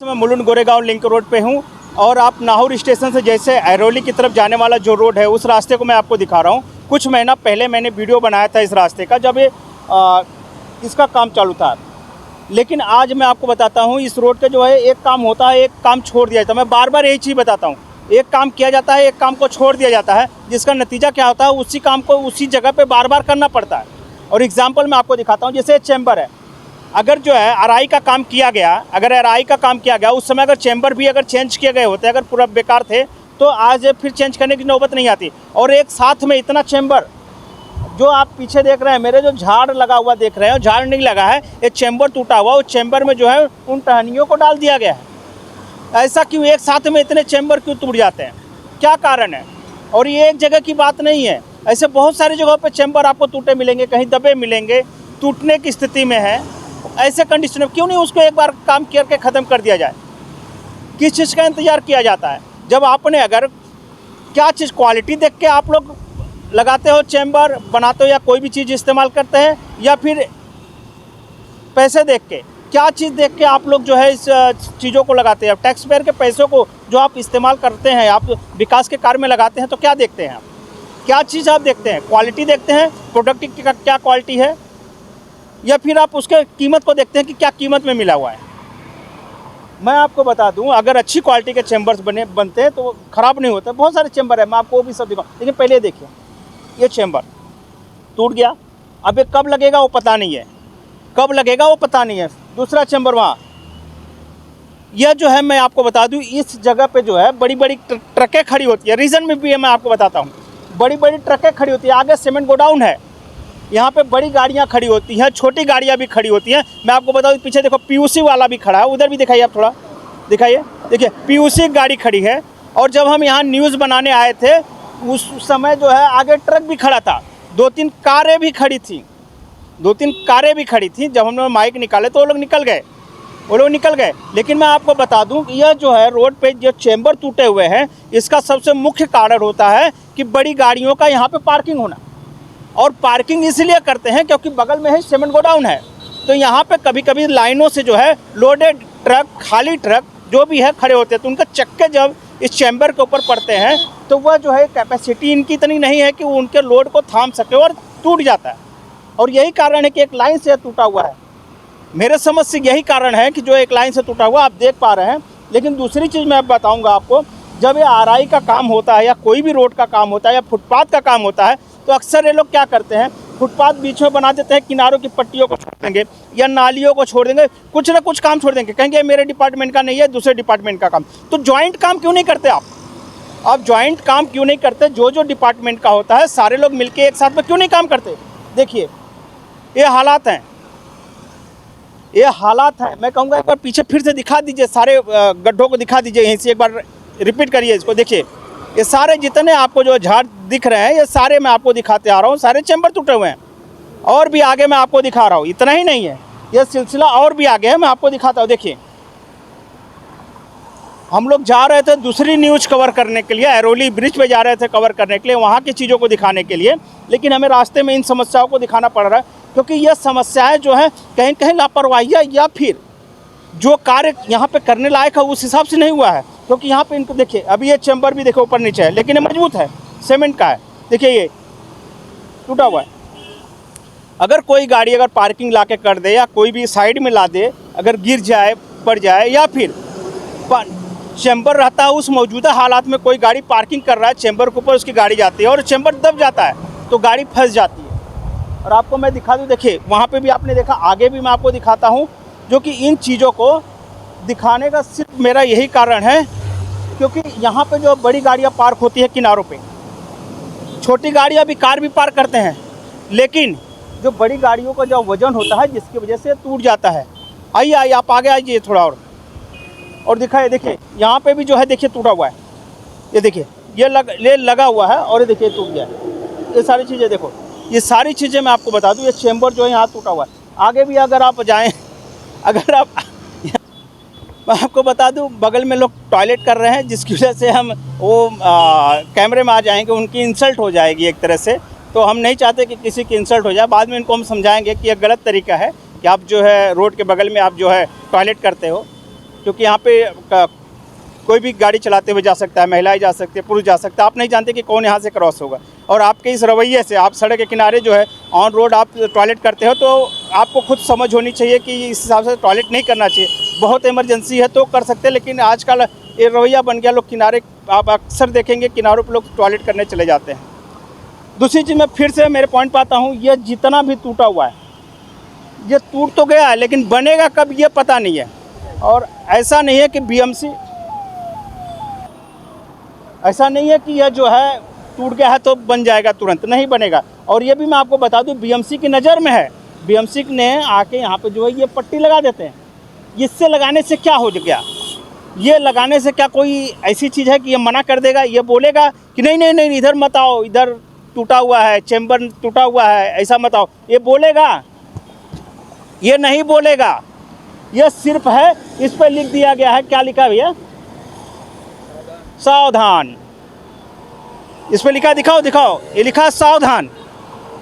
मैं Mulund Goregaon link road पे हूँ और आप नाहौर स्टेशन से जैसे ऐरोली की तरफ जाने वाला जो रोड है उस रास्ते को मैं आपको दिखा रहा हूँ। कुछ महीना पहले मैंने वीडियो बनाया था इस रास्ते का, जब ये इसका काम चालू था। लेकिन आज मैं आपको बताता हूँ इस रोड का जो है एक काम होता है, एक काम छोड़ दिया जाता है। मैं बार बार यही चीज़ बताता हूँ, एक काम किया जाता है, एक काम को छोड़ दिया जाता है, जिसका नतीजा क्या होता है उसी काम को उसी जगह पर बार बार करना पड़ता है। और एग्जाम्पल मैं आपको दिखाता हूँ, जैसे चैम्बर है, अगर जो है आरआई का काम किया गया, अगर आरआई का काम किया गया उस समय अगर चैम्बर भी अगर चेंज किए गए होते, अगर पूरा बेकार थे तो आज फिर चेंज करने की नौबत नहीं आती। और एक साथ में इतना चैम्बर, जो आप पीछे देख रहे हैं, मेरे जो झाड़ लगा हुआ देख रहे हैं, झाड़ नहीं लगा है, एक चैम्बर टूटा हुआ, उस चैम्बर में जो है उन टहनियों को डाल दिया गया है। ऐसा क्यों, एक साथ में इतने चैम्बर क्यों टूट जाते हैं, क्या कारण है? और ये एक जगह की बात नहीं है, ऐसे बहुत सारी जगहों पर चैम्बर आपको टूटे मिलेंगे, कहीं दबे मिलेंगे, टूटने की स्थिति में है। ऐसे कंडीशन में क्यों नहीं उसको एक बार काम करके ख़त्म कर दिया जाए? किस चीज़ का इंतज़ार किया जाता है? जब आपने अगर क्या चीज़ क्वालिटी देख के आप लोग लगाते हो, चैम्बर बनाते हो या कोई भी चीज़ इस्तेमाल करते हैं, या फिर पैसे देख के, क्या चीज़ देख के आप लोग जो है इस चीज़ों को लगाते हैं? टैक्स पेयर के पैसों को जो आप इस्तेमाल करते हैं, आप विकास के कार्य में लगाते हैं, तो क्या देखते हैं आप? क्या चीज़ आप देखते हैं? क्वालिटी देखते हैं, प्रोडक्ट की क्या क्वालिटी है, या फिर आप उसके कीमत को देखते हैं कि क्या कीमत में मिला हुआ है? मैं आपको बता दूं, अगर अच्छी क्वालिटी के चैम्बर्स बनते हैं तो वो ख़राब नहीं होते। बहुत सारे चैम्बर है, मैं आपको वो भी सब दिखाऊँ। लेकिन पहले देखिए, ये चैम्बर टूट गया, अब ये कब लगेगा वो पता नहीं है, कब लगेगा वो पता नहीं है। दूसरा चैम्बर वहाँ, यह जो है मैं आपको बता दूँ, इस जगह पर जो है बड़ी बड़ी ट्रकें खड़ी होती है। रीज़न में भी है, मैं आपको बताता हूँ। बड़ी बड़ी ट्रकें खड़ी होती है, आगे सीमेंट गोडाउन है, यहाँ पे बड़ी गाड़ियाँ खड़ी होती हैं, छोटी गाड़ियाँ भी खड़ी होती हैं। मैं आपको बताऊँ, पीछे देखो पीयूसी वाला भी खड़ा है, उधर भी दिखाइए, आप थोड़ा दिखाइए, देखिए पीयूसी गाड़ी खड़ी है। और जब हम यहाँ न्यूज़ बनाने आए थे उस समय जो है आगे ट्रक भी खड़ा था, दो तीन कारें भी खड़ी थी। जब हमने माइक निकाले तो वो लोग निकल गए। लेकिन मैं आपको बता दूं कि यह जो है रोड पे जो चैम्बर टूटे हुए हैं, इसका सबसे मुख्य कारण होता है कि बड़ी गाड़ियों का यहाँ पे पार्किंग होना। और पार्किंग इसलिए करते हैं क्योंकि बगल में ही सीमेंट गोडाउन है, तो यहाँ पे कभी कभी लाइनों से जो है लोडेड ट्रक, खाली ट्रक जो भी है खड़े होते हैं, तो उनके चक्के जब इस चैम्बर के ऊपर पड़ते हैं तो वह जो है कैपेसिटी इनकी इतनी नहीं है कि वो उनके लोड को थाम सके और टूट जाता है। और यही कारण है कि एक लाइन से टूटा हुआ है। मेरे समझ से यही कारण है कि जो एक लाइन से टूटा हुआ आप देख पा रहे हैं। लेकिन दूसरी चीज़ मैं बताऊँगा आपको, जब ये आरआई का काम होता है या कोई भी रोड का काम होता है या फुटपाथ का काम होता है, तो अक्सर ये लोग क्या करते हैं, फुटपाथ बीच में बना देते हैं, किनारों की पट्टियों को छोड़ देंगे या नालियों को छोड़ देंगे, कुछ ना कुछ काम छोड़ देंगे, कहेंगे मेरे डिपार्टमेंट का नहीं है, दूसरे डिपार्टमेंट का काम। तो जॉइंट काम क्यों नहीं करते आप जॉइंट काम क्यों नहीं करते? जो डिपार्टमेंट का होता है सारे लोग मिलकर एक साथ में क्यों नहीं काम करते? देखिए ये हालात हैं, मैं कहूँगा एक बार पीछे फिर से दिखा दीजिए, सारे गड्ढों को दिखा दीजिए, यहीं से एक बार रिपीट करिए इसको। देखिए ये सारे जितने आपको जो झाड़ दिख रहे हैं, ये सारे मैं आपको दिखाते आ रहा हूँ, सारे चैम्बर टूटे हुए हैं। और भी आगे मैं आपको दिखा रहा हूँ, इतना ही नहीं है, ये सिलसिला और भी आगे है, मैं आपको दिखाता हूँ। देखिए हम लोग जा रहे थे दूसरी न्यूज़ कवर करने के लिए, ऐरोली ब्रिज पे जा रहे थे कवर करने के लिए, वहाँ की चीज़ों को दिखाने के लिए, लेकिन हमें रास्ते में इन समस्याओं को दिखाना पड़ रहा है क्योंकि यह समस्याएँ जो है कहीं कहीं लापरवाही या फिर जो कार्य यहाँ पे करने लायक है उस हिसाब से नहीं हुआ है। क्योंकि यहाँ पे इनको देखिए, अभी ये चैम्बर भी देखो ऊपर नीचे है, लेकिन ये मजबूत है, सीमेंट का है। देखिए ये टूटा हुआ है। अगर कोई गाड़ी अगर पार्किंग ला के कर दे या कोई भी साइड में ला दे, अगर गिर जाए, पड़ जाए, या फिर चैम्बर रहता है उस मौजूदा हालात में, कोई गाड़ी पार्किंग कर रहा है, चैम्बर के ऊपर उसकी गाड़ी जाती है और चैम्बर दब जाता है तो गाड़ी फंस जाती है। और आपको मैं दिखा दूँ, देखिए वहाँ पर भी आपने देखा, आगे भी मैं आपको दिखाता हूँ, जो कि इन चीज़ों को दिखाने का सिर्फ मेरा यही कारण है क्योंकि यहाँ पे जो बड़ी गाड़ियाँ पार्क होती है किनारों पे, छोटी गाड़ियाँ भी, कार भी पार्क करते हैं, लेकिन जो बड़ी गाड़ियों का जो वज़न होता है जिसकी वजह से टूट जाता है। आइए आप आगे आइए थोड़ा और दिखाइए। देखिए यहाँ पे भी जो है, देखिए टूटा हुआ है, ये देखिए ये लगा हुआ है और ये देखिए टूट गया है। ये सारी चीज़ें देखो, ये सारी चीज़ें मैं आपको बता दूँ, ये चैम्बर जो है यहाँ टूटा हुआ है। आगे भी अगर आप जाएँ, मैं आपको बता दूं, बगल में लोग टॉयलेट कर रहे हैं, जिसकी वजह से हम वो कैमरे में आ जाएंगे, उनकी इंसल्ट हो जाएगी एक तरह से। तो हम नहीं चाहते कि किसी की इंसल्ट हो जाए। बाद में इनको हम समझाएंगे कि यह गलत तरीका है कि आप जो है रोड के बगल में आप जो है टॉयलेट करते हो। क्योंकि यहाँ पे कोई भी गाड़ी चलाते हुए जा सकता है, महिलाएं जा सकती है, पुरुष जा सकता है। आप नहीं जानते कि कौन यहाँ से क्रॉस होगा। और आपके इस रवैये से आप सड़क के किनारे जो है ऑन रोड आप टॉयलेट करते हो, तो आपको खुद समझ होनी चाहिए कि इस हिसाब से टॉयलेट नहीं करना चाहिए। बहुत इमरजेंसी है तो कर सकते हैं, लेकिन आजकल ये रवैया बन गया, लोग किनारे, आप अक्सर देखेंगे किनारों पर लोग टॉयलेट करने चले जाते हैं। दूसरी चीज़, मैं फिर से मेरे पॉइंट पर आता हूँ, ये जितना भी टूटा हुआ है, ये टूट तो गया है, लेकिन बनेगा कब ये पता नहीं है। और ऐसा नहीं है कि बीएमसी, ऐसा नहीं है कि यह जो है टूट गया है तो बन जाएगा, तुरंत नहीं बनेगा। और ये भी मैं आपको बता दूं, बीएमसी की नज़र में है। बीएमसी ने आके यहाँ पे जो है ये पट्टी लगा देते हैं। इससे लगाने से क्या हो गया? ये लगाने से क्या कोई ऐसी चीज़ है कि ये मना कर देगा? ये बोलेगा कि नहीं नहीं नहीं इधर मत आओ, इधर टूटा हुआ है, चैम्बर टूटा हुआ है, ऐसा मत आओ, ये बोलेगा? ये नहीं बोलेगा। ये सिर्फ है, इस पर लिख दिया गया है, क्या लिखा भैया? सावधान। इस पर लिखा, दिखाओ दिखाओ, ये लिखा है सावधान।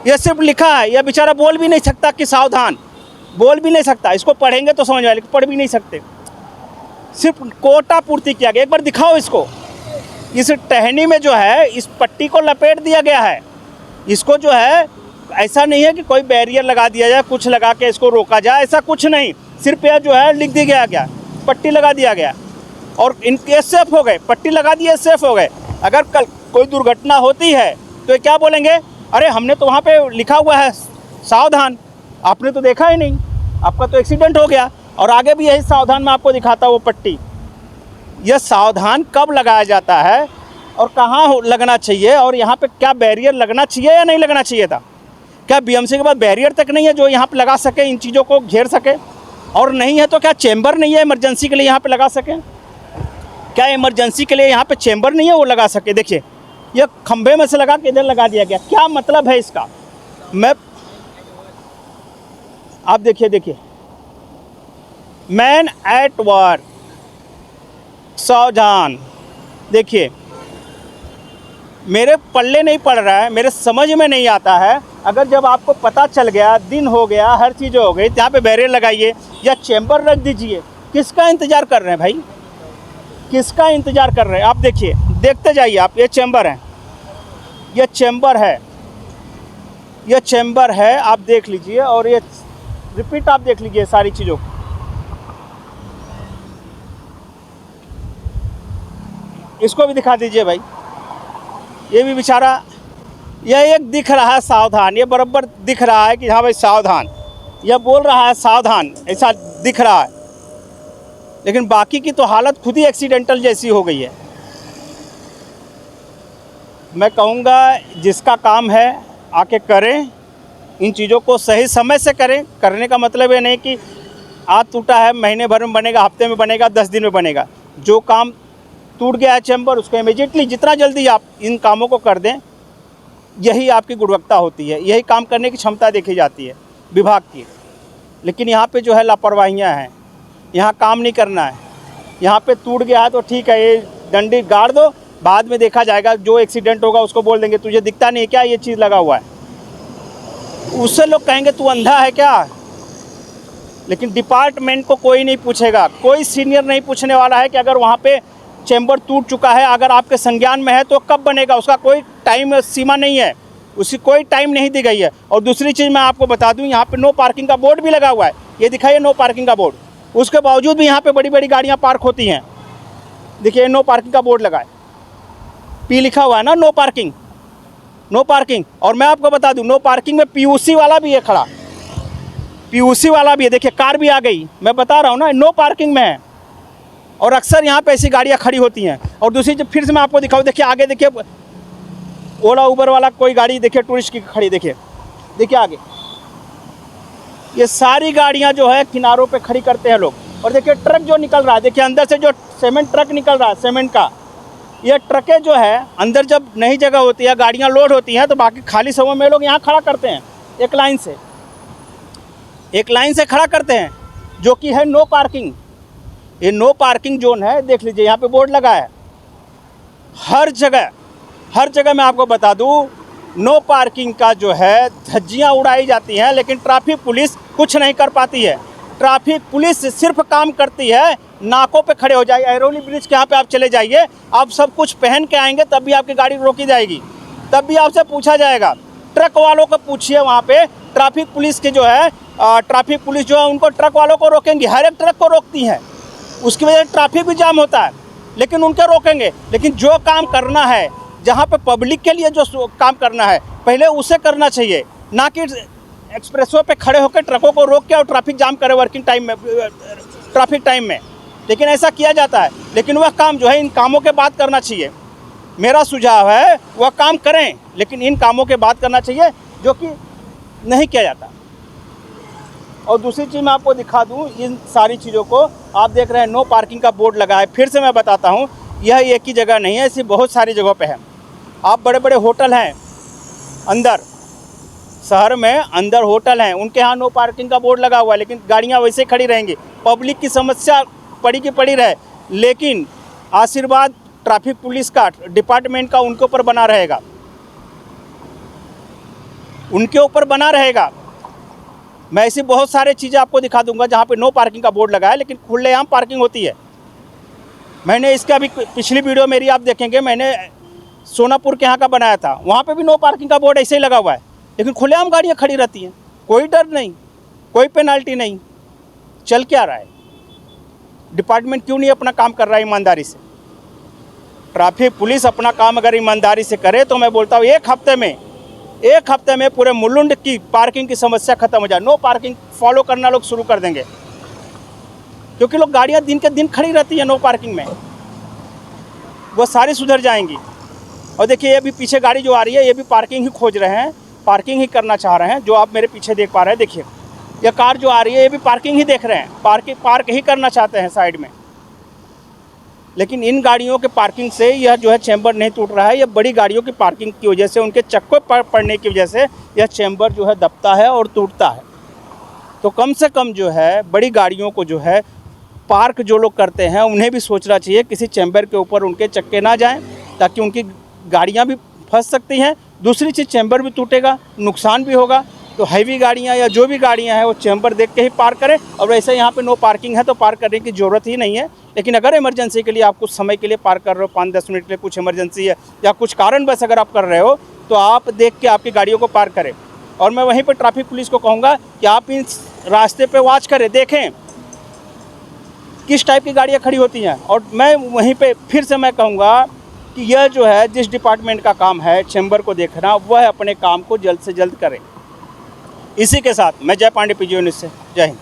ये सिर्फ लिखा है, यह बेचारा बोल भी नहीं सकता कि सावधान, बोल भी नहीं सकता। इसको पढ़ेंगे तो समझ में आएगा, पढ़ भी नहीं सकते। सिर्फ कोटा पूर्ति किया गया। एक बार दिखाओ इसको। इस टहनी में जो है इस पट्टी को लपेट दिया गया है। इसको जो है ऐसा नहीं है कि कोई बैरियर लगा दिया जाए, कुछ लगा के इसको रोका जाए, ऐसा कुछ नहीं। सिर्फ यह जो है लिख दिया गया, पट्टी लगा दिया गया और इनके सेफ हो गए। पट्टी लगा दिए, सेफ हो गए। अगर कल कोई दुर्घटना होती है तो क्या बोलेंगे? अरे हमने तो वहाँ पे लिखा हुआ है सावधान, आपने तो देखा ही नहीं, आपका तो एक्सीडेंट हो गया। और आगे भी यही सावधान मैं आपको दिखाता हूँ वो पट्टी। यह सावधान कब लगाया जाता है और कहाँ लगना चाहिए, और यहाँ पे क्या बैरियर लगना चाहिए या नहीं लगना चाहिए था? क्या बीएमसी के पास बैरियर तक नहीं है जो यहाँ पे लगा सके, इन चीज़ों को घेर सके? और नहीं है तो क्या चैम्बर नहीं है इमरजेंसी के लिए यहाँ पे लगा सके? क्या इमरजेंसी के लिए यहाँ पे चैम्बर नहीं है वो लगा सके? देखिए, ये खंभे में से लगा के इधर लगा दिया गया। क्या मतलब है इसका? आप देखिए, मैन एट वर्क, सावधान। देखिए, मेरे पल्ले नहीं पड़ रहा है, मेरे समझ में नहीं आता है। अगर जब आपको पता चल गया, दिन हो गया, हर चीज़ हो गई, यहाँ पे बैरियर लगाइए या चैम्बर रख दीजिए। किसका इंतज़ार कर रहे हैं भाई? किसका इंतज़ार कर रहे हैं? आप देखिए, देखते जाइए आप। ये चैम्बर है, ये चैम्बर है, ये चैम्बर है, आप देख लीजिए। और ये रिपीट आप देख लीजिए सारी चीज़ों को। इसको भी दिखा दीजिए भाई। ये भी बेचारा, यह एक दिख रहा है सावधान, ये बराबर दिख रहा है कि हाँ भाई सावधान, यह बोल रहा है सावधान, ऐसा दिख रहा है। लेकिन बाकी की तो हालत खुद ही एक्सीडेंटल जैसी हो गई है। मैं कहूँगा जिसका काम है आके करें, इन चीज़ों को सही समय से करें। करने का मतलब ये नहीं कि आज टूटा है महीने भर में बनेगा, हफ्ते में बनेगा, 10 दिन में बनेगा। जो काम टूट गया है चैम्बर, उसको इमीडिएटली जितना जल्दी आप इन कामों को कर दें, यही आपकी गुणवत्ता होती है, यही काम करने की क्षमता देखी जाती है विभाग की। लेकिन यहाँ पे जो है लापरवाहियाँ हैं, यहाँ काम नहीं करना है। यहाँ पे टूट गया है तो ठीक है, ये डंडी गाड़ दो, बाद में देखा जाएगा। जो एक्सीडेंट होगा उसको बोल देंगे तुझे दिखता नहीं है क्या ये चीज़ लगा हुआ है? उससे लोग कहेंगे तू अंधा है क्या? लेकिन डिपार्टमेंट को कोई नहीं पूछेगा, कोई सीनियर नहीं पूछने वाला है कि अगर वहाँ पे चैम्बर टूट चुका है, अगर आपके संज्ञान में है तो कब बनेगा, उसका कोई टाइम सीमा नहीं है, उसकी कोई टाइम नहीं दी गई है। और दूसरी चीज़ मैं आपको बता दूं, यहाँ पे नो पार्किंग का बोर्ड भी लगा हुआ है। ये दिखाइए नो पार्किंग का बोर्ड। उसके बावजूद भी यहाँ पे बड़ी बड़ी गाड़ियाँ पार्क होती हैं। देखिए नो पार्किंग का बोर्ड लगा है, पी लिखा हुआ है ना, नो पार्किंग, नो पार्किंग। और मैं आपको बता दूं, नो पार्किंग में पीयूसी वाला भी है खड़ा, पीयूसी वाला भी है। देखिए कार भी आ गई, मैं बता रहा हूँ ना, नो पार्किंग में है। और अक्सर यहाँ पे ऐसी गाड़ियाँ खड़ी होती हैं। और दूसरी चीज़ फिर से मैं आपको दिखाऊँ, देखिए आगे देखिए ओला उबर वाला कोई गाड़ी देखिए टूरिस्ट की खड़ी, देखिए देखिए आगे। ये सारी गाड़ियाँ जो है किनारों पे खड़ी करते हैं लोग। और देखिए ट्रक जो निकल रहा है, देखिए अंदर से जो सीमेंट ट्रक निकल रहा है, सीमेंट का, ये ट्रकें जो है अंदर जब नई जगह होती है, गाड़ियाँ लोड होती हैं, तो बाकी खाली समय में लोग यहाँ खड़ा करते हैं, एक लाइन से खड़ा करते हैं, जो कि है नो पार्किंग। ये नो पार्किंग जोन है, देख लीजिए यहाँ पे बोर्ड लगा है। हर जगह मैं आपको बता दूं, नो पार्किंग का जो है धज्जियाँ उड़ाई जाती हैं, लेकिन ट्रैफिक पुलिस कुछ नहीं कर पाती है। ट्रैफिक पुलिस सिर्फ काम करती है नाकों पे खड़े हो जाए। एरोली ब्रिज के यहाँ पे आप चले जाइए, आप सब कुछ पहन के आएंगे तब भी आपकी गाड़ी रोकी जाएगी, तब भी आपसे पूछा जाएगा। ट्रक वालों को पूछिए, वहाँ पे ट्रैफिक पुलिस के जो है ट्रैफिक पुलिस जो है उनको ट्रक वालों को रोकेंगी, हर एक ट्रक को रोकती है, उसकी वजह से ट्रैफिक भी जाम होता है, लेकिन उनके रोकेंगे। लेकिन जो काम करना है, जहाँ पे पब्लिक के लिए जो काम करना है पहले उसे करना चाहिए, ना कि एक्सप्रेसवे पे खड़े होकर ट्रकों को रोक के और ट्रैफिक जाम करे वर्किंग टाइम में, ट्रैफिक टाइम में। लेकिन ऐसा किया जाता है, लेकिन वह काम जो है इन कामों के बाद करना चाहिए। मेरा सुझाव है वह काम करें, लेकिन इन कामों के बाद करना चाहिए जो कि नहीं किया जाता। और दूसरी चीज़ मैं आपको दिखा दूं, इन सारी चीज़ों को आप देख रहे हैं, नो पार्किंग का बोर्ड लगा है। फिर से मैं बताता हूं, यह एक ही जगह नहीं है, ऐसी बहुत सारी जगहों पे है। आप बड़े बड़े होटल हैं अंदर शहर में, अंदर होटल हैं, उनके यहाँ नो पार्किंग का बोर्ड लगा हुआ है, लेकिन गाड़ियाँ वैसे खड़ी रहेंगी। पब्लिक की समस्या पड़ी की पड़ी रहे, लेकिन आशीर्वाद ट्रैफिक पुलिस का डिपार्टमेंट का उनके ऊपर बना रहेगा, उनके ऊपर बना रहेगा। मैं ऐसी बहुत सारे चीज़ें आपको दिखा दूंगा जहाँ पे नो पार्किंग का बोर्ड लगा है, लेकिन खुलेआम पार्किंग होती है। मैंने इसका भी पिछली वीडियो मेरी आप देखेंगे, मैंने सोनापुर के यहाँ का बनाया था, वहाँ पे भी नो पार्किंग का बोर्ड ऐसे ही लगा हुआ है, लेकिन खुलेआम गाड़ियाँ खड़ी रहती हैं, कोई डर नहीं, कोई पेनल्टी नहीं। चल क्या रहा है? डिपार्टमेंट क्यों नहीं अपना काम कर रहा है ईमानदारी से? ट्रैफिक पुलिस अपना काम अगर ईमानदारी से करे तो मैं बोलता हूँ एक हफ्ते में पूरे मुलुंड की पार्किंग की समस्या खत्म हो जाए। नो पार्किंग फॉलो करना लोग शुरू कर देंगे, क्योंकि लोग गाड़ियाँ दिन के दिन खड़ी रहती है नो पार्किंग में, वो सारी सुधर जाएंगी। और देखिए ये भी पीछे गाड़ी जो आ रही है, ये भी पार्किंग ही खोज रहे हैं, पार्किंग ही करना चाह रहे हैं। जो आप मेरे पीछे देख पा रहे हैं, देखिए ये कार जो आ रही है, ये भी पार्किंग ही देख रहे हैं, पार्क ही करना चाहते हैं साइड में। लेकिन इन गाड़ियों के पार्किंग से यह जो है चैम्बर नहीं टूट रहा है, यह बड़ी गाड़ियों की पार्किंग की वजह से, उनके चक्कों पर पड़ने की वजह से यह चैम्बर जो है दबता है और टूटता है। तो कम से कम जो है बड़ी गाड़ियों को जो है पार्क जो लोग करते हैं उन्हें भी सोचना चाहिए, किसी चैम्बर के ऊपर उनके चक्के ना जाएं, ताकि उनकी गाड़ियाँ भी फंस सकती हैं। दूसरी चीज़, चैम्बर भी टूटेगा, नुकसान भी होगा। तो हैवी गाड़ियाँ या जो भी गाड़ियाँ हैं वो चैम्बर देख के ही पार्क करें। और वैसे यहाँ पे नो पार्किंग है तो पार्क करने की ज़रूरत ही नहीं है। लेकिन अगर इमरजेंसी के लिए आप कुछ समय के लिए पार्क कर रहे हो, 5-10 मिनट के लिए, कुछ इमरजेंसी है या कुछ कारणवश अगर आप कर रहे हो, तो आप देख के आपकी गाड़ियों को पार्क करें। और मैं वहीं पर ट्रैफिक पुलिस को कहूँगा कि आप इस रास्ते पर वॉच करें, देखें किस टाइप की गाड़ियाँ खड़ी होती हैं। और मैं वहीं पर फिर से मैं कहूँगा कि यह जो है जिस डिपार्टमेंट का काम है चैम्बर को देखना, वह अपने काम को जल्द से जल्द करें। इसी के साथ मैं जय पांडे, PGO न्यूज़ से, जय हिंद।